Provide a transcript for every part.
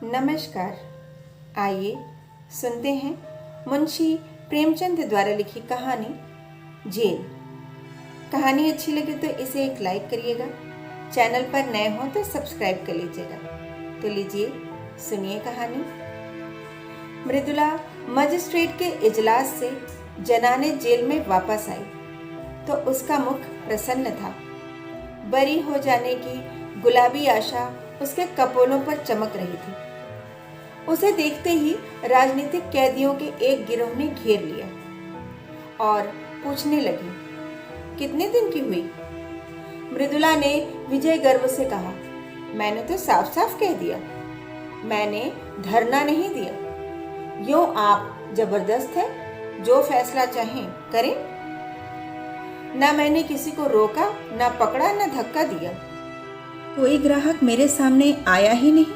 नमस्कार। आइए सुनते हैं मुंशी प्रेमचंद द्वारा लिखी कहानी जेल। कहानी अच्छी लगे तो इसे एक लाइक करिएगा। चैनल पर नए हो तो सब्सक्राइब कर लीजिएगा। तो लीजिए सुनिए कहानी। मृदुला मजिस्ट्रेट के इजलास से जनाने जेल में वापस आई तो उसका मुख प्रसन्न था। बरी हो जाने की गुलाबी आशा उसके कपोलों पर चमक रही थी। उसे देखते ही राजनीतिक कैदियों के एक गिरोह ने घेर लिया और पूछने लगी, कितने दिन की हुई? मृदुला ने विजय गर्व से कहा, मैंने तो साफ साफ कह दिया, मैंने धरना नहीं दिया। यूं आप जबरदस्त है, जो फैसला चाहें करें। ना मैंने किसी को रोका, ना पकड़ा, ना धक्का दिया। कोई ग्राहक मेरे सामने आया ही नहीं।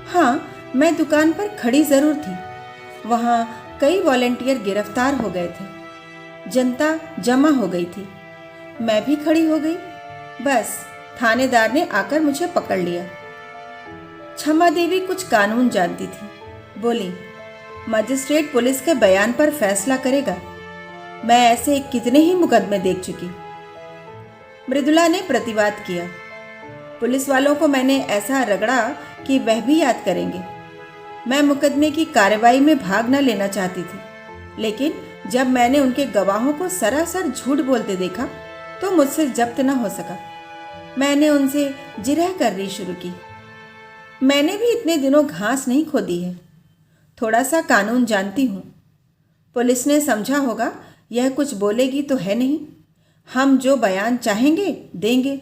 हाँ, मैं दुकान पर खड़ी जरूर थी। वहाँ कई वॉलेंटियर गिरफ्तार हो गए थे। जनता जमा हो गई थी। मैं भी खड़ी हो गई। बस थानेदार ने आकर मुझे पकड़ लिया। क्षमा देवी कुछ कानून जानती थी। बोली, मजिस्ट्रेट पुलिस के बयान पर फैसला करेगा। मैं ऐसे कितने ही मुकदमे देख चुकी। मृदुला ने प्रतिवाद किया, पुलिस वालों को मैंने ऐसा रगड़ा कि वह भी याद करेंगे। मैं मुकदमे की कार्रवाई में भाग न लेना चाहती थी, लेकिन जब मैंने उनके गवाहों को सरासर झूठ बोलते देखा तो मुझसे जब्त न हो सका। मैंने उनसे जिरह करनी शुरू की। मैंने भी इतने दिनों घास नहीं खोदी है। थोड़ा सा कानून जानती हूँ। पुलिस ने समझा होगा यह कुछ बोलेगी तो है नहीं, हम जो बयान चाहेंगे देंगे।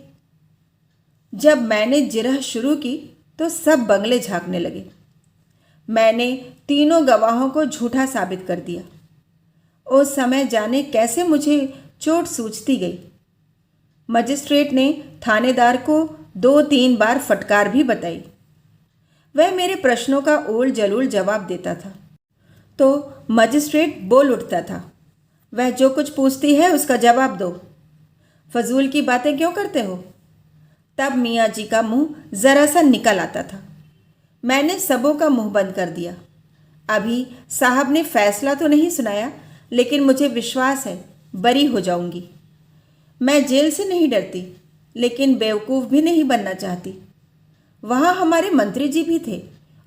जब मैंने जिरह शुरू की तो सब बंगले झांकने लगे। मैंने तीनों गवाहों को झूठा साबित कर दिया। उस समय जाने कैसे मुझे चोट सूझती गई। मजिस्ट्रेट ने थानेदार को 2-3 बार फटकार भी बताई। वह मेरे प्रश्नों का ओल जलूल जवाब देता था तो मजिस्ट्रेट बोल उठता था, वह जो कुछ पूछती है उसका जवाब दो, फजूल की बातें क्यों करते हो? तब मियाँ जी का मुंह जरा सा निकल आता था। मैंने सबों का मुंह बंद कर दिया। अभी साहब ने फैसला तो नहीं सुनाया, लेकिन मुझे विश्वास है बरी हो जाऊंगी। मैं जेल से नहीं डरती, लेकिन बेवकूफ़ भी नहीं बनना चाहती। वहाँ हमारे मंत्री जी भी थे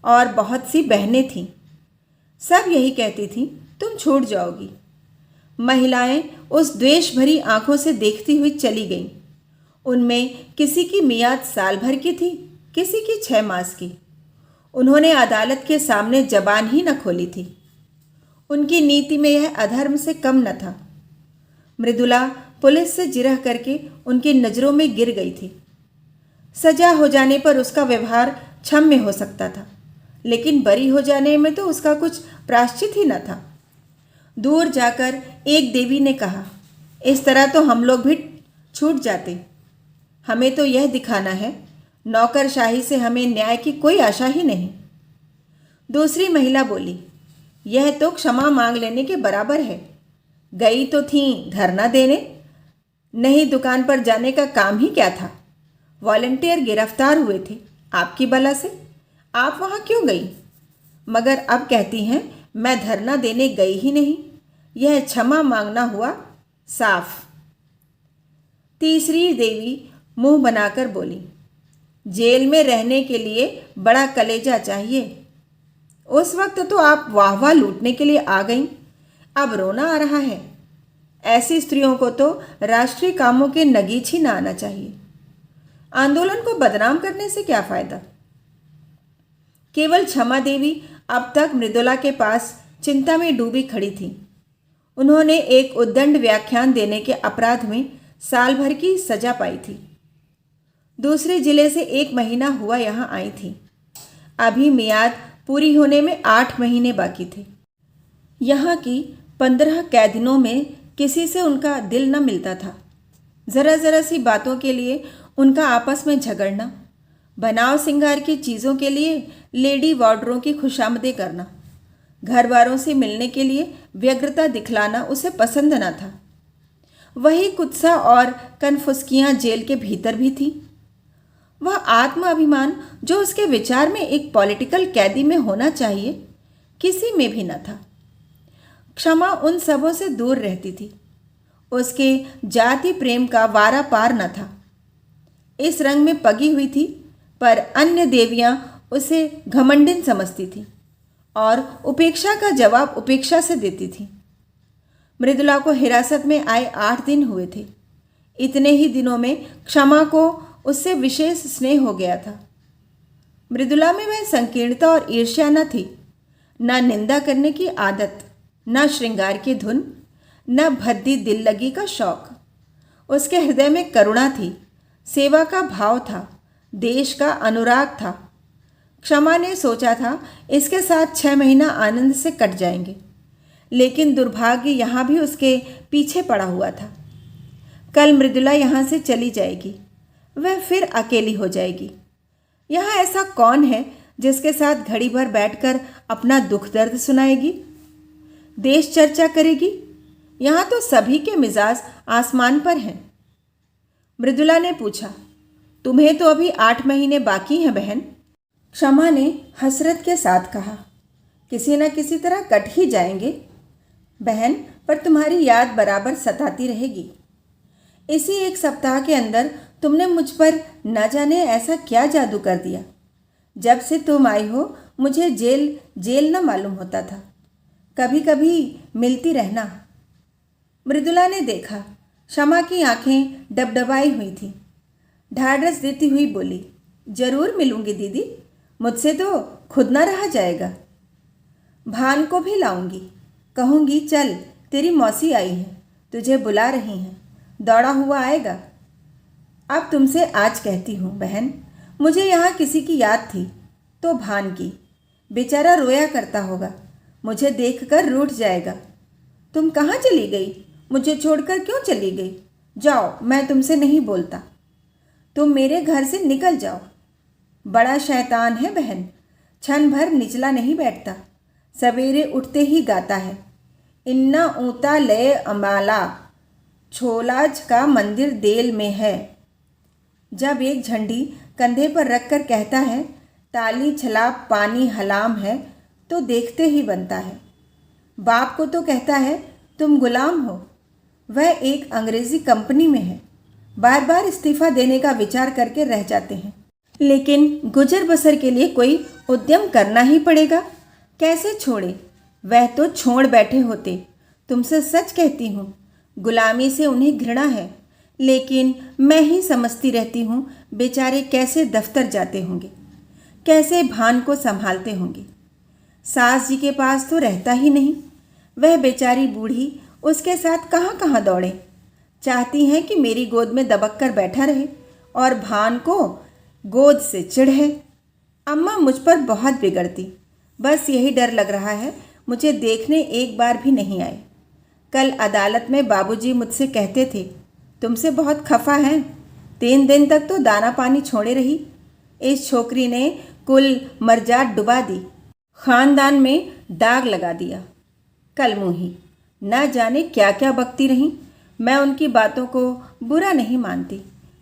और बहुत सी बहनें थीं। सब यही कहती थीं, तुम छूट जाओगी। महिलाएं उस द्वेष भरी आंखों से देखती हुई चली गईं। उनमें किसी की मियाद साल भर की थी, किसी की 6 मास की। उन्होंने अदालत के सामने जबान ही न खोली थी। उनकी नीति में यह अधर्म से कम न था। मृदुला पुलिस से जिरह करके उनकी नज़रों में गिर गई थी। सजा हो जाने पर उसका व्यवहार क्षम्य हो सकता था, लेकिन बरी हो जाने में तो उसका कुछ प्रायश्चित ही न था। दूर जाकर एक देवी ने कहा, इस तरह तो हम लोग भी छूट जाते। हमें तो यह दिखाना है, नौकरशाही से हमें न्याय की कोई आशा ही नहीं। दूसरी महिला बोली, यह तो क्षमा मांग लेने के बराबर है। गई तो थी धरना देने, नहीं दुकान पर जाने का काम ही क्या था? वॉलंटियर गिरफ्तार हुए थे आपकी बला से, आप वहाँ क्यों गई? मगर अब कहती हैं मैं धरना देने गई ही नहीं। यह क्षमा मांगना हुआ साफ। तीसरी देवी मुंह बनाकर बोली, जेल में रहने के लिए बड़ा कलेजा चाहिए। उस वक्त तो आप वाह वाह लूटने के लिए आ गईं, अब रोना आ रहा है। ऐसी स्त्रियों को तो राष्ट्रीय कामों के नगीच ही ना आना चाहिए। आंदोलन को बदनाम करने से क्या फायदा? केवल क्षमा देवी अब तक मृदुला के पास चिंता में डूबी खड़ी थी। उन्होंने एक उद्दंड व्याख्यान देने के अपराध में साल भर की सजा पाई थी। दूसरे जिले से 1 महीना हुआ यहाँ आई थी। अभी मियाद पूरी होने में 8 महीने बाकी थे। यहाँ की 15 कैदिनों में किसी से उनका दिल न मिलता था। ज़रा ज़रा सी बातों के लिए उनका आपस में झगड़ना, बनाव सिंगार की चीज़ों के लिए लेडी वार्डरों की खुशामदें करना, घर वालों से मिलने के लिए व्यग्रता दिखलाना उसे पसंद न था। वही कुत्सा और कनफुसकियाँ जेल के भीतर भी थी। वह आत्म अभिमान जो उसके विचार में एक पॉलिटिकल कैदी में होना चाहिए, किसी में भी न था। क्षमा उन सबों से दूर रहती थी। उसके जाति प्रेम का वारा पार न था। इस रंग में पगी हुई थी, पर अन्य देवियां उसे घमंडिन समझती थी और उपेक्षा का जवाब उपेक्षा से देती थी। मृदुला को हिरासत में आए 8 दिन हुए थे। इतने ही दिनों में क्षमा को उससे विशेष स्नेह हो गया था। मृदुला में वह संकीर्णता और ईर्ष्या न थी, न निंदा करने की आदत, न श्रृंगार की धुन, न भद्दी दिल लगी का शौक। उसके हृदय में करुणा थी, सेवा का भाव था, देश का अनुराग था। क्षमा ने सोचा था इसके साथ 6 महीना आनंद से कट जाएंगे, लेकिन दुर्भाग्य यहाँ भी उसके पीछे पड़ा हुआ था। कल मृदुला यहाँ से चली जाएगी, वह फिर अकेली हो जाएगी। यहाँ ऐसा कौन है जिसके साथ घड़ी भर बैठकर अपना दुख दर्द सुनाएगी, देश चर्चा करेगी? यहाँ तो सभी के मिजाज आसमान पर हैं। मृदुला ने पूछा, तुम्हें तो अभी 8 महीने बाकी हैं बहन। क्षमा ने हसरत के साथ कहा, किसी न किसी तरह कट ही जाएंगे बहन, पर तुम्हारी याद बराबर सताती रहेगी। इसी 1 सप्ताह के अंदर तुमने मुझ पर न जाने ऐसा क्या जादू कर दिया। जब से तुम आई हो मुझे जेल न मालूम होता था। कभी कभी मिलती रहना। मृदुला ने देखा क्षमा की आंखें डबडबाई हुई थीं। ढाढ़स देती हुई बोली, जरूर मिलूंगी दीदी, मुझसे तो खुद ना रहा जाएगा। भान को भी लाऊंगी, कहूँगी चल तेरी मौसी आई है, तुझे बुला रही हैं, दौड़ा हुआ आएगा। अब तुमसे आज कहती हूँ बहन, मुझे यहाँ किसी की याद थी तो भान की। बेचारा रोया करता होगा, मुझे देखकर रूठ जाएगा। तुम कहाँ चली गई? मुझे छोड़कर क्यों चली गई? जाओ, मैं तुमसे नहीं बोलता। तुम मेरे घर से निकल जाओ। बड़ा शैतान है बहन, क्षण भर निचला नहीं बैठता, सवेरे उठते ही गाता है, इन्ना ऊता लय अमाला, छोलाज का मंदिर देल में है। जब एक झंडी कंधे पर रखकर कहता है, ताली छलाप पानी हलाम है, तो देखते ही बनता है। बाप को तो कहता है तुम गुलाम हो। वह एक अंग्रेजी कंपनी में है, बार बार इस्तीफा देने का विचार करके रह जाते हैं, लेकिन गुजर बसर के लिए कोई उद्यम करना ही पड़ेगा। कैसे छोड़े? वह तो छोड़ बैठे होते। तुमसे सच कहती हूँ, गुलामी से उन्हें घृणा है, लेकिन मैं ही समझती रहती हूँ बेचारे कैसे दफ्तर जाते होंगे, कैसे भान को संभालते होंगे। सास जी के पास तो रहता ही नहीं। वह बेचारी बूढ़ी उसके साथ कहाँ कहाँ दौड़े। चाहती हैं कि मेरी गोद में दबक कर बैठा रहे और भान को गोद से चिढ़ है। अम्मा मुझ पर बहुत बिगड़ती, बस यही डर लग रहा है मुझे देखने एक बार भी नहीं आए। कल अदालत में बाबूजी मुझसे कहते थे, तुमसे बहुत खफा हैं। 3 दिन तक तो दाना पानी छोड़े रही। इस छोकरी ने कुल मर्जाद डुबा दी, खानदान में दाग लगा दिया। कल मुही न जाने क्या क्या बकती रहीं। मैं उनकी बातों को बुरा नहीं मानती,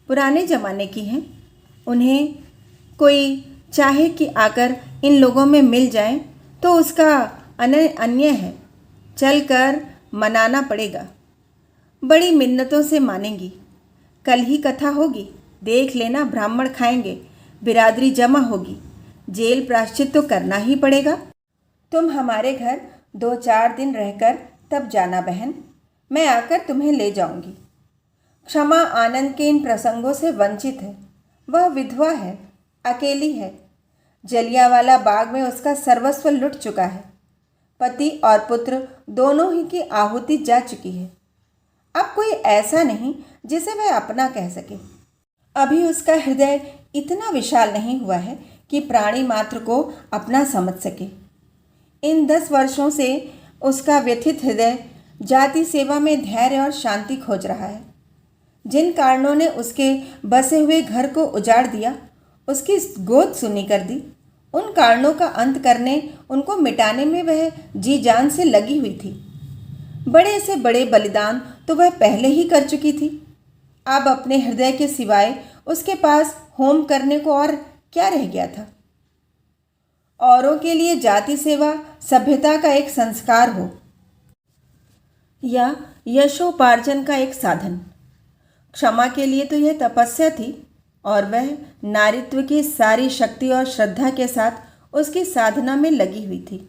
पुराने ज़माने की हैं। उन्हें कोई चाहे कि आकर इन लोगों में मिल जाए तो उसका अन्य है, चल कर मनाना पड़ेगा। बड़ी मिन्नतों से मानेंगी। कल ही कथा होगी, देख लेना, ब्राह्मण खाएंगे, बिरादरी जमा होगी, जेल प्रायश्चित तो करना ही पड़ेगा। तुम हमारे घर 2-4 दिन रहकर तब जाना बहन, मैं आकर तुम्हें ले जाऊंगी। क्षमा आनंद के इन प्रसंगों से वंचित है। वह विधवा है, अकेली है। जलियांवाला बाग में उसका सर्वस्व लुट चुका है। पति और पुत्र दोनों ही की आहुति जा चुकी है। अब कोई ऐसा नहीं जिसे वह अपना कह सके। अभी उसका हृदय इतना विशाल नहीं हुआ है कि प्राणी मात्र को अपना समझ सके। इन 10 वर्षों से उसका व्यथित हृदय जाति सेवा में धैर्य और शांति खोज रहा है। जिन कारणों ने उसके बसे हुए घर को उजाड़ दिया, उसकी गोद सुनी कर दी, उन कारणों का अंत करने, उनको मिटाने में वह जी जान से लगी हुई थी। बड़े से बड़े बलिदान तो वह पहले ही कर चुकी थी। अब अपने हृदय के सिवाय उसके पास होम करने को और क्या रह गया था। औरों के लिए जाति सेवा सभ्यता का एक संस्कार हो या यशोपार्जन का एक साधन, क्षमा के लिए तो यह तपस्या थी और वह नारीत्व की सारी शक्ति और श्रद्धा के साथ उसकी साधना में लगी हुई थी।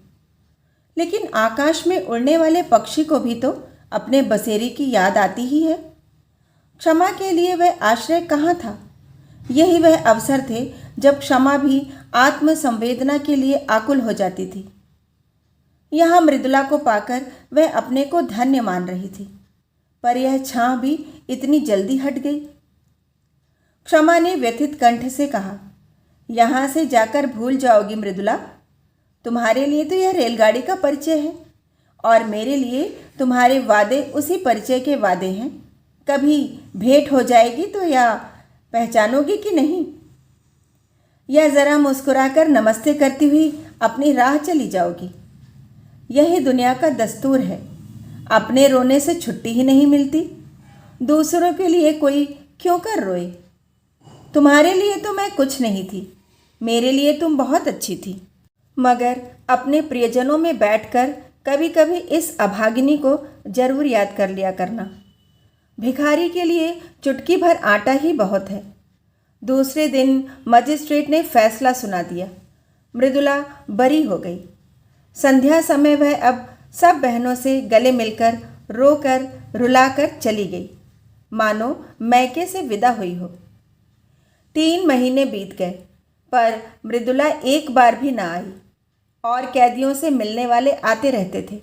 लेकिन आकाश में उड़ने वाले पक्षी को भी तो अपने बसेरे की याद आती ही है। क्षमा के लिए वह आश्रय कहाँ था? यही वह अवसर थे जब क्षमा भी आत्म संवेदना के लिए आकुल हो जाती थी। यहाँ मृदुला को पाकर वह अपने को धन्य मान रही थी, पर यह छां भी इतनी जल्दी हट गई। क्षमा ने व्यथित कंठ से कहा, यहाँ से जाकर भूल जाओगी मृदुला। तुम्हारे लिए तो यह रेलगाड़ी का परिचय है और मेरे लिए तुम्हारे वादे उसी परिचय के वादे हैं। कभी भेंट हो जाएगी तो या पहचानोगी कि नहीं? या ज़रा मुस्कुराकर नमस्ते करती हुई अपनी राह चली जाओगी। यही दुनिया का दस्तूर है। अपने रोने से छुट्टी ही नहीं मिलती, दूसरों के लिए कोई क्यों कर रोए। तुम्हारे लिए तो मैं कुछ नहीं थी, मेरे लिए तुम बहुत अच्छी थी, मगर अपने प्रियजनों में बैठकर कभी कभी इस अभागिनी को जरूर याद कर लिया करना। भिखारी के लिए चुटकी भर आटा ही बहुत है। दूसरे दिन मजिस्ट्रेट ने फैसला सुना दिया। मृदुला बरी हो गई। संध्या समय वह अब सब बहनों से गले मिलकर रोकर रुलाकर चली गई, मानो मैके से विदा हुई हो। 3 महीने बीत गए, पर मृदुला एक बार भी ना आई और कैदियों से मिलने वाले आते रहते थे।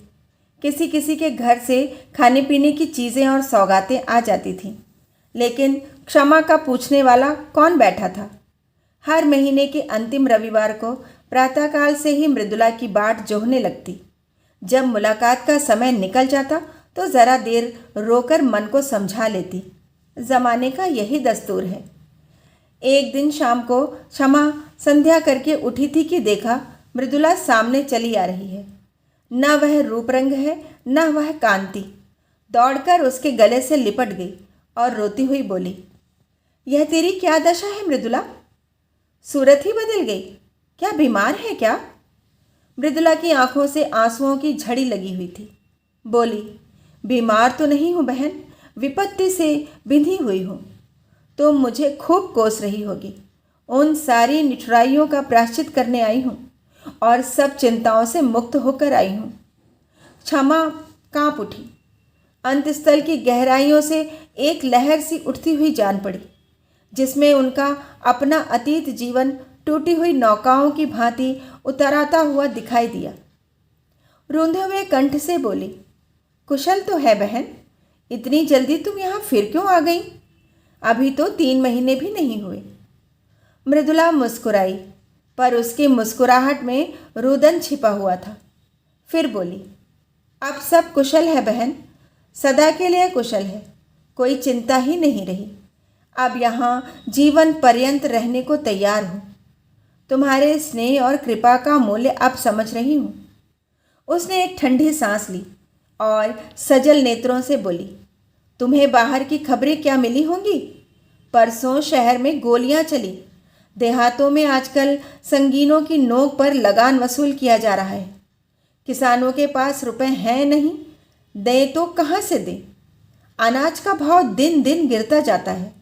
किसी किसी के घर से खाने पीने की चीज़ें और सौगातें आ जाती थीं, लेकिन क्षमा का पूछने वाला कौन बैठा था। हर महीने के अंतिम रविवार को प्रातःकाल से ही मृदुला की बाट जोहने लगती। जब मुलाकात का समय निकल जाता तो ज़रा देर रोकर मन को समझा लेती। ज़माने का यही दस्तूर है। एक दिन शाम को क्षमा संध्या करके उठी थी कि देखा मृदुला सामने चली आ रही है। न वह रूप रंग है, न वह कांति। दौड़कर उसके गले से लिपट गई और रोती हुई बोली, यह तेरी क्या दशा है मृदुला? सूरत ही बदल गई, क्या बीमार है क्या? मृदुला की आंखों से आंसुओं की झड़ी लगी हुई थी। बोली, बीमार तो नहीं हूँ बहन, विपत्ति से बिंधी हुई हूँ। तुम मुझे खूब कोस रही होगी। उन सारी निठुराइयों का प्रायश्चित करने आई हूँ और सब चिंताओं से मुक्त होकर आई हूँ। क्षमा कांप उठी। अंतस्थल की गहराइयों से एक लहर सी उठती हुई जान पड़ी, जिसमें उनका अपना अतीत जीवन टूटी हुई नौकाओं की भांति उतराता हुआ दिखाई दिया। रूंधे हुए कंठ से बोली, कुशल तो है बहन, इतनी जल्दी तुम यहाँ फिर क्यों आ गई? अभी तो 3 महीने भी नहीं हुए। मृदुला मुस्कुराई, पर उसकी मुस्कुराहट में रुदन छिपा हुआ था। फिर बोली, अब सब कुशल है बहन, सदा के लिए कुशल है, कोई चिंता ही नहीं रही। अब यहाँ जीवन पर्यंत रहने को तैयार हूँ। तुम्हारे स्नेह और कृपा का मूल्य अब समझ रही हूँ। उसने एक ठंडी सांस ली और सजल नेत्रों से बोली, तुम्हें बाहर की खबरें क्या मिली होंगी? परसों शहर में गोलियां चली। देहातों में आजकल संगीनों की नोक पर लगान वसूल किया जा रहा है। किसानों के पास रुपए हैं नहीं, दें तो कहाँ से दें? अनाज का भाव दिन दिन गिरता जाता है।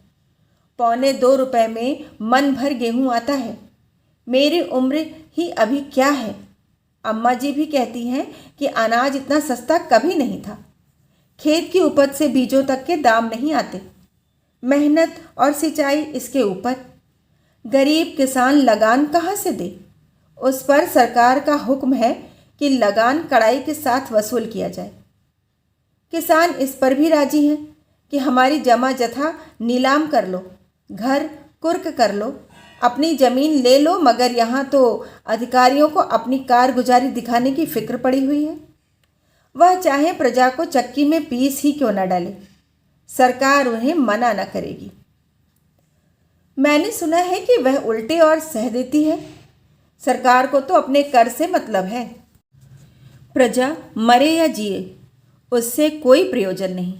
1.25 रुपए में मन भर गेहूं आता है। मेरी उम्र ही अभी क्या है। अम्मा जी भी कहती हैं कि अनाज इतना सस्ता कभी नहीं था। खेत की उपज से बीजों तक के दाम नहीं आते। मेहनत और सिंचाई इसके ऊपर। गरीब किसान लगान कहाँ से दे? उस पर सरकार का हुक्म है कि लगान कड़ाई के साथ वसूल किया जाए। किसान इस पर भी राजी हैं कि हमारी जमा जथा नीलाम कर लो, घर कुर्क कर लो, अपनी ज़मीन ले लो, मगर यहाँ तो अधिकारियों को अपनी कारगुजारी दिखाने की फिक्र पड़ी हुई है। वह चाहे प्रजा को चक्की में पीस ही क्यों न डाले, सरकार उन्हें मना न करेगी। मैंने सुना है कि वह उल्टे और सह देती है। सरकार को तो अपने कर से मतलब है। प्रजा मरे या जिए, उससे कोई प्रयोजन नहीं।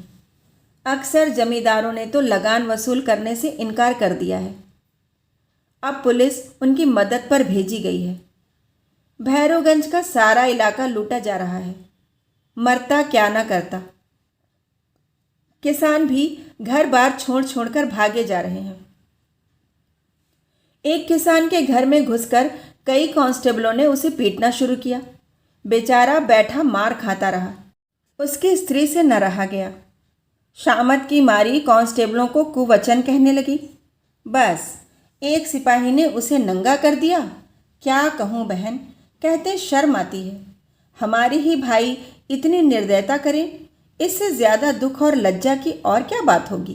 अक्सर जमींदारों ने तो लगान वसूल करने से इनकार कर दिया है। अब पुलिस उनकी मदद पर भेजी गई है। भैरवगंज का सारा इलाका लूटा जा रहा है। मरता क्या ना करता। किसान भी घर बार छोड़ छोड़कर भागे जा रहे हैं। एक किसान के घर में घुसकर कई कांस्टेबलों ने उसे पीटना शुरू किया। बेचारा बैठा मार खाता रहा। उसकी स्त्री से न रहा गया। शामत की मारी कांस्टेबलों को कुवचन कहने लगी। बस एक सिपाही ने उसे नंगा कर दिया। क्या कहूँ बहन, कहते शर्म आती है। हमारे ही भाई इतनी निर्दयता करें, इससे ज़्यादा दुख और लज्जा की और क्या बात होगी।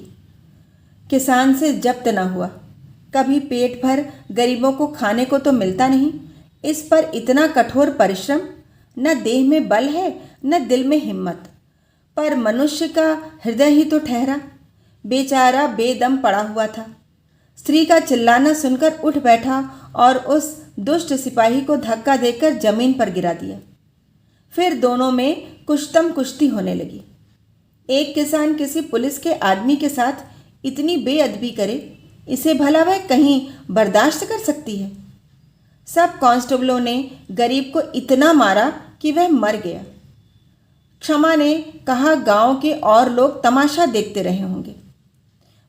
किसान से जब्त न हुआ। कभी पेट भर गरीबों को खाने को तो मिलता नहीं, इस पर इतना कठोर परिश्रम। न देह में बल है न दिल में हिम्मत। पर मनुष्य का हृदय ही तो ठहरा। बेचारा बेदम पड़ा हुआ था। स्त्री का चिल्लाना सुनकर उठ बैठा और उस दुष्ट सिपाही को धक्का देकर जमीन पर गिरा दिया। फिर दोनों में कुश्तम कुश्ती होने लगी। एक किसान किसी पुलिस के आदमी के साथ इतनी बेअदबी करे, इसे भला वह कहीं बर्दाश्त कर सकती है। सब कांस्टेबलों ने गरीब को इतना मारा कि वह मर गया। क्षमा ने कहा, गांव के और लोग तमाशा देखते रहे होंगे।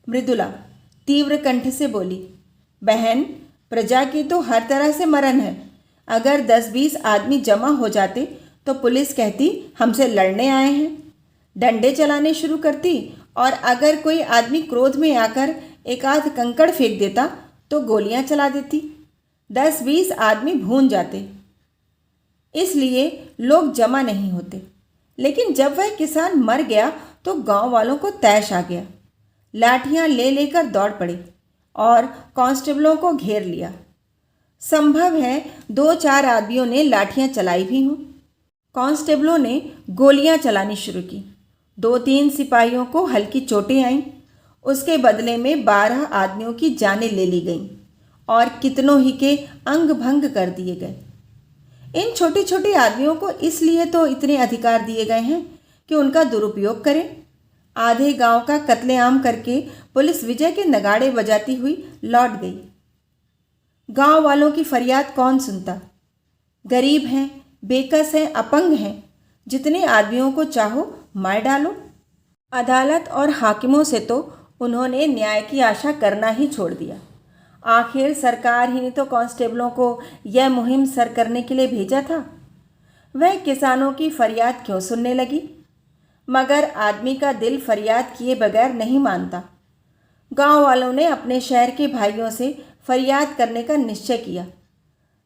मृदुला तीव्र कंठ से बोली, बहन, प्रजा की तो हर तरह से मरण है। अगर 10-20 आदमी जमा हो जाते तो पुलिस कहती हमसे लड़ने आए हैं, डंडे चलाने शुरू करती, और अगर कोई आदमी क्रोध में आकर एक आध कंकड़ फेंक देता तो गोलियां चला देती। 10-20 आदमी भून जाते, इसलिए लोग जमा नहीं होते। लेकिन जब वह किसान मर गया तो गांव वालों को तैश आ गया। लाठियां ले लेकर दौड़ पड़े और कांस्टेबलों को घेर लिया। संभव है 2-4 आदमियों ने लाठियां चलाई भी हों। कांस्टेबलों ने गोलियां चलानी शुरू की। 2-3 सिपाहियों को हल्की चोटें आईं। उसके बदले में 12 आदमियों की जानें ले ली गईं और कितनों ही के अंग भंग कर दिए गए। इन छोटे छोटे आदमियों को इसलिए तो इतने अधिकार दिए गए हैं कि उनका दुरुपयोग करें। आधे गांव का कत्लेआम करके पुलिस विजय के नगाड़े बजाती हुई लौट गई। गांव वालों की फरियाद कौन सुनता। गरीब हैं, बेकस हैं, अपंग हैं। जितने आदमियों को चाहो मार डालो। अदालत और हाकिमों से तो उन्होंने न्याय की आशा करना ही छोड़ दिया। आखिर सरकार ही ने तो कांस्टेबलों को यह मुहिम सर करने के लिए भेजा था। वह किसानों की फरियाद क्यों सुनने लगी? मगर आदमी का दिल फरियाद किए बगैर नहीं मानता। गांव वालों ने अपने शहर के भाइयों से फरियाद करने का निश्चय किया।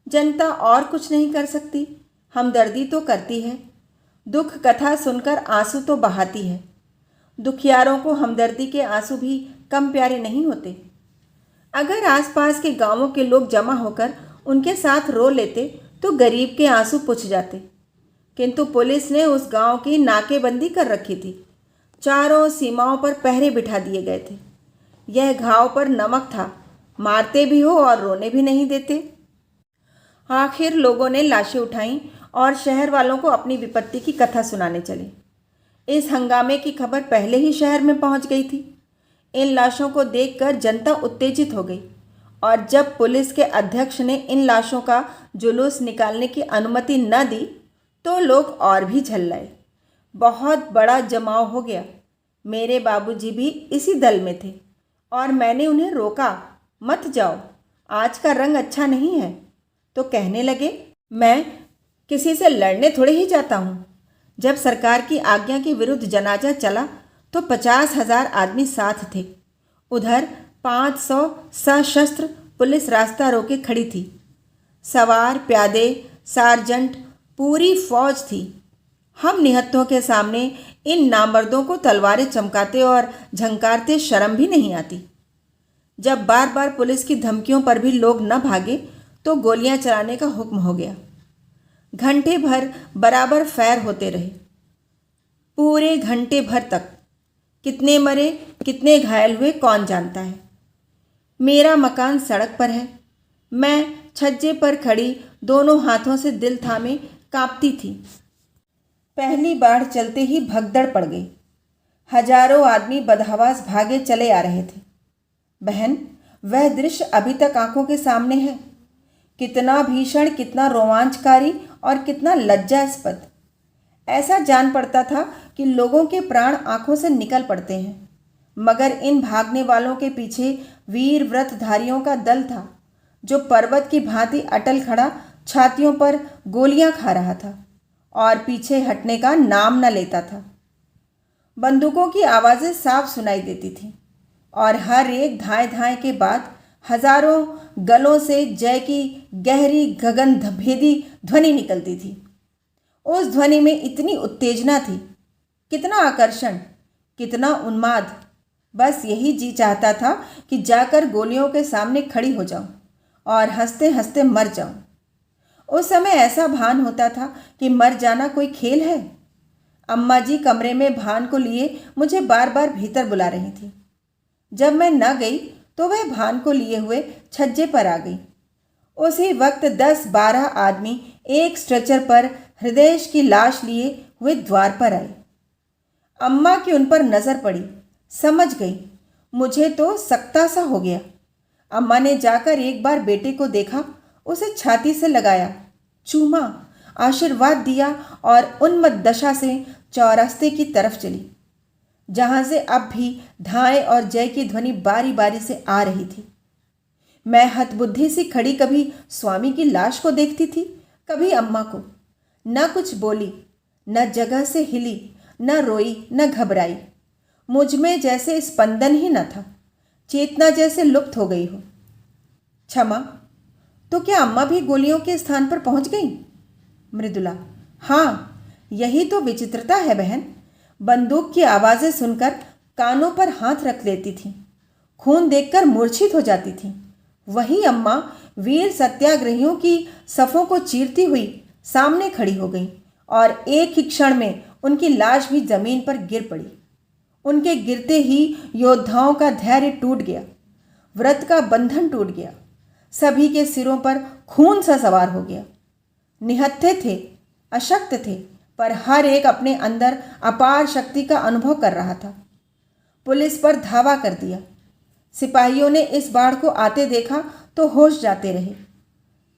जनता और कुछ नहीं कर सकती, हमदर्दी तो करती है। दुख कथा सुनकर आंसू तो बहाती है। दुखियारों को हमदर्दी के आंसू भी कम प्यारे नहीं होते। अगर आसपास के गांवों के लोग जमा होकर उनके साथ रो लेते तो गरीब के आंसू पुछ जाते। किंतु पुलिस ने उस गांव की नाकेबंदी कर रखी थी। चारों सीमाओं पर पहरे बिठा दिए गए थे। यह घाव पर नमक था, मारते भी हो और रोने भी नहीं देते। आखिर लोगों ने लाशें उठाईं और शहर वालों को अपनी विपत्ति की कथा सुनाने चले। इस हंगामे की खबर पहले ही शहर में पहुंच गई थी। इन लाशों को देखकर जनता उत्तेजित हो गई और जब पुलिस के अध्यक्ष ने इन लाशों का जुलूस निकालने की अनुमति न दी तो लोग और भी झल्लाए। बहुत बड़ा जमाव हो गया। मेरे बाबूजी भी इसी दल में थे और मैंने उन्हें रोका, मत जाओ, आज का रंग अच्छा नहीं है। तो कहने लगे, मैं किसी से लड़ने थोड़े ही जाता हूँ। जब सरकार की आज्ञा के विरुद्ध जनाजा चला तो 50,000 आदमी साथ थे। उधर 500 सशस्त्र पुलिस रास्ता रोके खड़ी थी। सवार, प्यादे, सार्जेंट, पूरी फौज थी। हम निहत्थों के सामने इन नामर्दों को तलवारें चमकाते और झंकारते शर्म भी नहीं आती। जब बार बार पुलिस की धमकियों पर भी लोग न भागे तो गोलियां चलाने का हुक्म हो गया। घंटे भर बराबर फैर होते रहे। पूरे घंटे भर तक कितने मरे कितने घायल हुए कौन जानता है। मेरा मकान सड़क पर है। मैं छज्जे पर खड़ी दोनों हाथों से दिल थामे कांपती थी। पहली बाढ़ चलते ही भगदड़ पड़ गई। हजारों आदमी बदहवास भागे चले आ रहे थे। बहन, वह दृश्य अभी तक आंखों के सामने है। कितना भीषण, कितना रोमांचकारी और कितना लज्जास्पद। ऐसा जान पड़ता था कि लोगों के प्राण आंखों से निकल पड़ते हैं, मगर इन भागने वालों के पीछे वीर व्रतधारियों का दल था, जो पर्वत की भांति अटल खड़ा छातियों पर गोलियां खा रहा था और पीछे हटने का नाम न लेता था। बंदूकों की आवाज़ें साफ सुनाई देती थीं और हर एक धाए धाए के बाद हजारों गलों से जय की गहरी गगन भेदी ध्वनि निकलती थी। उस ध्वनि में इतनी उत्तेजना थी, कितना आकर्षण, कितना उन्माद। बस यही जी चाहता था कि जाकर गोलियों के सामने खड़ी हो जाऊं और हंसते हंसते मर जाऊं। उस समय ऐसा भान होता था कि मर जाना कोई खेल है। अम्मा जी कमरे में भान को लिए मुझे बार बार भीतर बुला रही थी। जब मैं न गई तो वह भान को लिए हुए छज्जे पर आ गई। उसी वक्त 10-12 आदमी एक स्ट्रेचर पर हृदय की लाश लिए हुए द्वार पर आए। अम्मा की उन पर नजर पड़ी, समझ गई। मुझे तो सकता सा हो गया। अम्मा ने जाकर एक बार बेटे को देखा, उसे छाती से लगाया, चूमा, आशीर्वाद दिया और उन्मत्त दशा से चौरास्ते की तरफ चली, जहां से अब भी धाए और जय की ध्वनि बारी बारी से आ रही थी। मैं हतबुद्धि सी खड़ी कभी स्वामी की लाश को देखती थी, कभी अम्मा को। न कुछ बोली, न जगह से हिली, न रोई, न घबराई। मुझ में जैसे स्पंदन ही न था, चेतना जैसे लुप्त हो गई हो। क्षमा, तो क्या अम्मा भी गोलियों के स्थान पर पहुंच गई? मृदुला: हाँ, यही तो विचित्रता है बहन। बंदूक की आवाज़ें सुनकर कानों पर हाथ रख लेती थीं, खून देखकर मूर्छित हो जाती थीं। वही अम्मा वीर सत्याग्रहियों की सफ़ों को चीरती हुई सामने खड़ी हो गई और एक ही क्षण में उनकी लाश भी जमीन पर गिर पड़ी। उनके गिरते ही योद्धाओं का धैर्य टूट गया, व्रत का बंधन टूट गया, सभी के सिरों पर खून सा सवार हो गया। निहत्थे थे, अशक्त थे, पर हर एक अपने अंदर अपार शक्ति का अनुभव कर रहा था। पुलिस पर धावा कर दिया। सिपाहियों ने इस बाढ़ को आते देखा तो होश जाते रहे,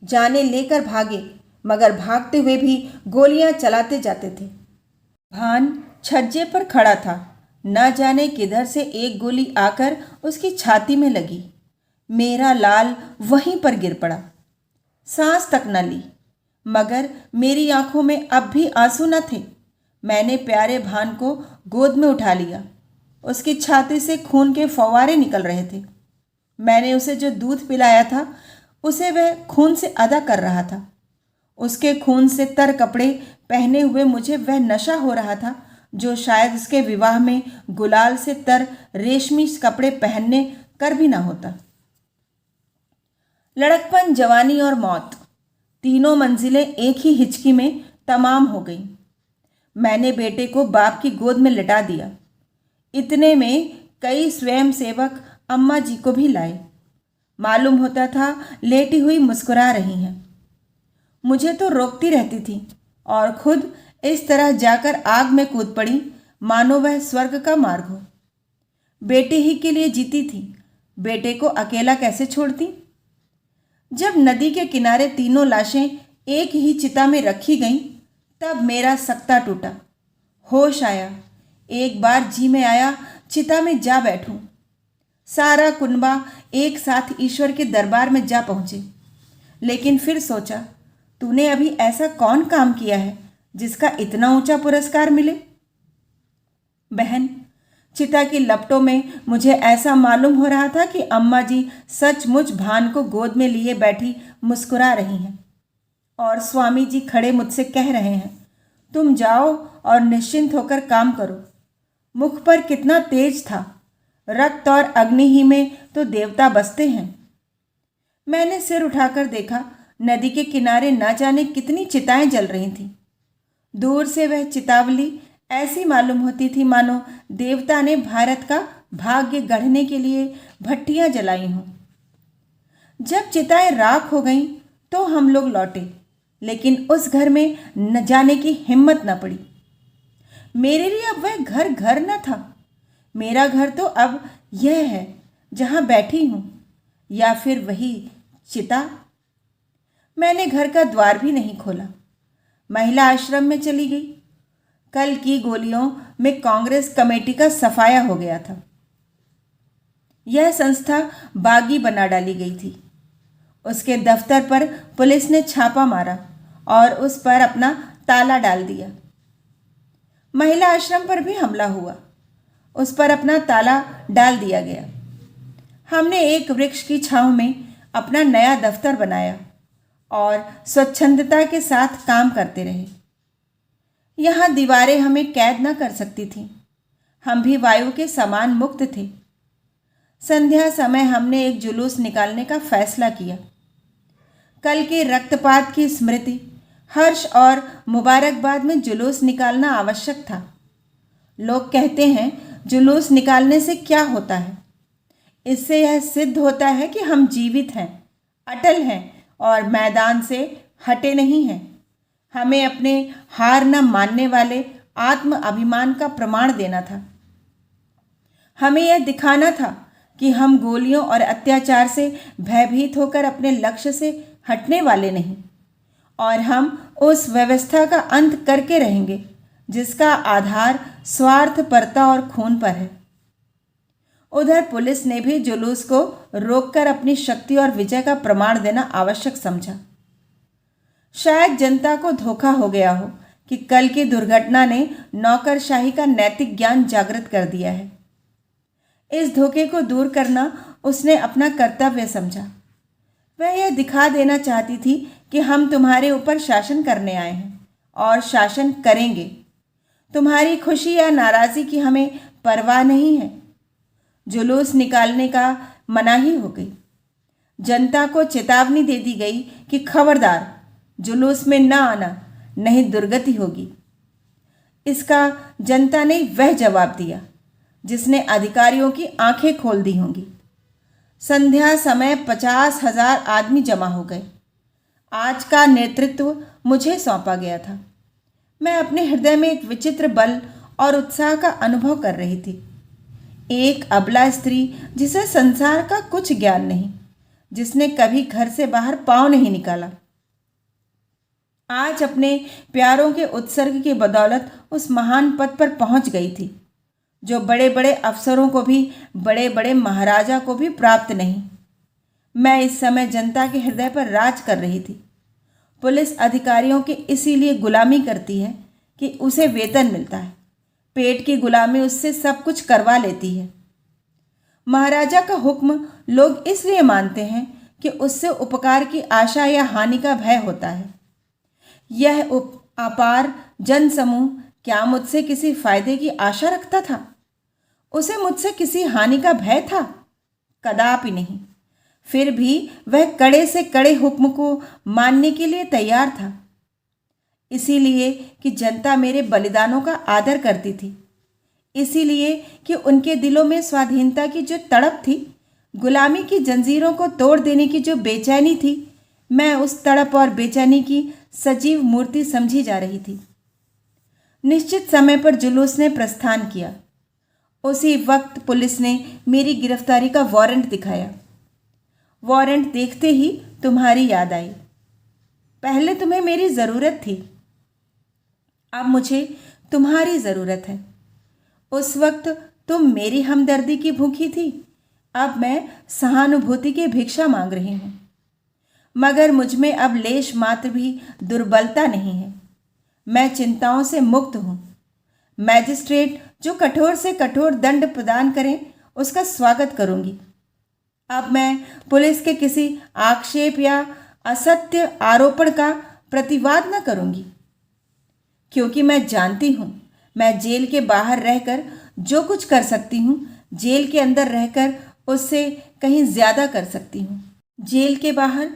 जाने लेकर भागे, मगर भागते हुए भी गोलियां चलाते जाते थे। भान छज्जे पर खड़ा था, न जाने किधर से एक गोली आकर उसकी छाती में लगी। मेरा लाल वहीं पर गिर पड़ा। सांस तक न ली, मगर मेरी आंखों में अब भी आंसू न थे। मैंने प्यारे भान को गोद में उठा लिया। उसकी छाती से खून के फव्वारे निकल रहे थे। मैंने उसे जो दूध पिलाया था, उसे वह खून से अदा कर रहा था। उसके खून से तर कपड़े पहने हुए मुझे वह नशा हो रहा था जो शायद उसके विवाह में गुलाल से तर रेशमी कपड़े पहनने कर भी ना होता। लड़कपन, जवानी और मौत, तीनों मंजिलें एक ही हिचकी में तमाम हो गईं। मैंने बेटे को बाप की गोद में लिटा दिया। इतने में कई स्वयंसेवक अम्मा जी को भी लाए। मालूम होता था लेटी हुई मुस्कुरा रही हैं। मुझे तो रोकती रहती थी और खुद इस तरह जाकर आग में कूद पड़ी मानो वह स्वर्ग का मार्ग हो। बेटे ही के लिए जीती थी, बेटे को अकेला कैसे छोड़ती? जब नदी के किनारे तीनों लाशें एक ही चिता में रखी गईं, तब मेरा सकता टूटा। होश आया, एक बार जी में आया चिता में जा बैठूं। सारा कुनबा एक साथ ईश्वर के दरबार में जा पहुंचे। लेकिन फिर सोचा, तूने अभी ऐसा कौन काम किया है जिसका इतना ऊंचा पुरस्कार मिले? बहन, चिता की लपटों में मुझे ऐसा मालूम हो रहा था कि अम्मा जी सचमुच भान को गोद में लिए बैठी मुस्कुरा रही हैं और स्वामी जी खड़े मुझसे कह रहे हैं, तुम जाओ और निश्चिंत होकर काम करो। मुख पर कितना तेज था। रक्त और अग्नि ही में तो देवता बसते हैं। मैंने सिर उठाकर देखा, नदी के किनारे ना जाने कितनी चिताएं जल रही थीं। दूर से वह चितावली ऐसी मालूम होती थी मानो देवता ने भारत का भाग्य गढ़ने के लिए भट्टियां जलाई हों। जब चिताएं राख हो गईं तो हम लोग लौटे, लेकिन उस घर में न जाने की हिम्मत न पड़ी। मेरे लिए अब वह घर घर न था। मेरा घर तो अब यह है जहाँ बैठी हूँ, या फिर वही चिता? मैंने घर का द्वार भी नहीं खोला, महिला आश्रम में चली गई। कल की गोलियों में कांग्रेस कमेटी का सफाया हो गया था। यह संस्था बागी बना डाली गई थी। उसके दफ्तर पर पुलिस ने छापा मारा और उस पर अपना ताला डाल दिया। महिला आश्रम पर भी हमला हुआ, उस पर अपना ताला डाल दिया गया। हमने एक वृक्ष की छांव में अपना नया दफ्तर बनाया और स्वच्छंदता के साथ काम करते रहे। यहाँ दीवारें हमें कैद न कर सकती थीं। हम भी वायु के समान मुक्त थे। संध्या समय हमने एक जुलूस निकालने का फैसला किया। कल के रक्तपात की स्मृति, हर्ष और मुबारकबाद में जुलूस निकालना आवश्यक था। लोग कहते हैं जुलूस निकालने से क्या होता है? इससे यह सिद्ध होता है कि हम जीवित हैं, अटल हैं और मैदान से हटे नहीं हैं। हमें अपने हार न मानने वाले आत्म अभिमान का प्रमाण देना था। हमें यह दिखाना था कि हम गोलियों और अत्याचार से भयभीत होकर अपने लक्ष्य से हटने वाले नहीं, और हम उस व्यवस्था का अंत करके रहेंगे जिसका आधार स्वार्थपरता और खून पर है। उधर पुलिस ने भी जुलूस को रोककर अपनी शक्ति और विजय का प्रमाण देना आवश्यक समझा। शायद जनता को धोखा हो गया हो कि कल की दुर्घटना ने नौकरशाही का नैतिक ज्ञान जागृत कर दिया है। इस धोखे को दूर करना उसने अपना कर्तव्य समझा। वह यह दिखा देना चाहती थी कि हम तुम्हारे ऊपर शासन करने आए हैं और शासन करेंगे। तुम्हारी खुशी या नाराज़गी की हमें परवाह नहीं है। जुलूस निकालने का मनाही हो गई। जनता को चेतावनी दे दी गई कि खबरदार, जुलूस में न आना, नहीं दुर्गति होगी। इसका जनता ने वह जवाब दिया जिसने अधिकारियों की आंखें खोल दी होंगी। संध्या समय 50,000 आदमी जमा हो गए। आज का नेतृत्व मुझे सौंपा गया था। मैं अपने हृदय में एक विचित्र बल और उत्साह का अनुभव कर रही थी। एक अबला स्त्री जिसे संसार का कुछ ज्ञान नहीं, जिसने कभी घर से बाहर पाँव नहीं निकाला, आज अपने प्यारों के उत्सर्ग की बदौलत उस महान पद पर पहुंच गई थी जो बड़े बड़े अफसरों को भी, बड़े बड़े महाराजा को भी प्राप्त नहीं। मैं इस समय जनता के हृदय पर राज कर रही थी। पुलिस अधिकारियों की इसीलिए गुलामी करती है कि उसे वेतन मिलता है। पेट की गुलामी उससे सब कुछ करवा लेती है। महाराजा का हुक्म लोग इसलिए मानते हैं कि उससे उपकार की आशा या हानि का भय होता है। यह अपार जनसमूह क्या मुझसे किसी फायदे की आशा रखता था? उसे मुझसे किसी हानि का भय था? कदापि नहीं। फिर भी वह कड़े से कड़े हुक्म को मानने के लिए तैयार था, इसीलिए कि जनता मेरे बलिदानों का आदर करती थी, इसीलिए कि उनके दिलों में स्वाधीनता की जो तड़प थी, गुलामी की जंजीरों को तोड़ देने की जो बेचैनी थी, मैं उस तड़प और बेचैनी की सजीव मूर्ति समझी जा रही थी। निश्चित समय पर जुलूस ने प्रस्थान किया। उसी वक्त पुलिस ने मेरी गिरफ्तारी का वारंट दिखाया। वारंट देखते ही तुम्हारी याद आई। पहले तुम्हें मेरी ज़रूरत थी, अब मुझे तुम्हारी ज़रूरत है। उस वक्त तुम मेरी हमदर्दी की भूखी थी, अब मैं सहानुभूति की भिक्षा मांग रही हूँ। मगर मुझमें अब लेश मात्र भी दुर्बलता नहीं है। मैं चिंताओं से मुक्त हूँ। मैजिस्ट्रेट जो कठोर से कठोर दंड प्रदान करें, उसका स्वागत करूँगी। अब मैं पुलिस के किसी आक्षेप या असत्य आरोपण का प्रतिवाद न करूँगी, क्योंकि मैं जानती हूँ मैं जेल के बाहर रहकर जो कुछ कर सकती हूँ, जेल के अंदर रहकर उससे कहीं ज़्यादा कर सकती हूँ। जेल के बाहर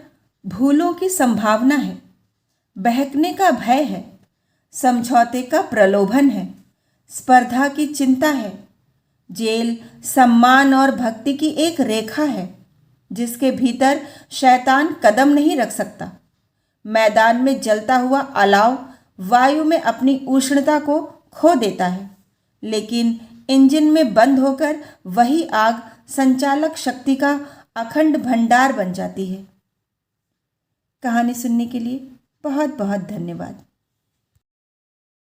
भूलों की संभावना है, बहकने का भय है, समझौते का प्रलोभन है, स्पर्धा की चिंता है। जेल सम्मान और भक्ति की एक रेखा है जिसके भीतर शैतान कदम नहीं रख सकता। मैदान में जलता हुआ अलाव वायु में अपनी उष्णता को खो देता है, लेकिन इंजन में बंद होकर वही आग संचालक शक्ति का अखंड भंडार बन जाती है। कहानी सुनने के लिए बहुत बहुत धन्यवाद।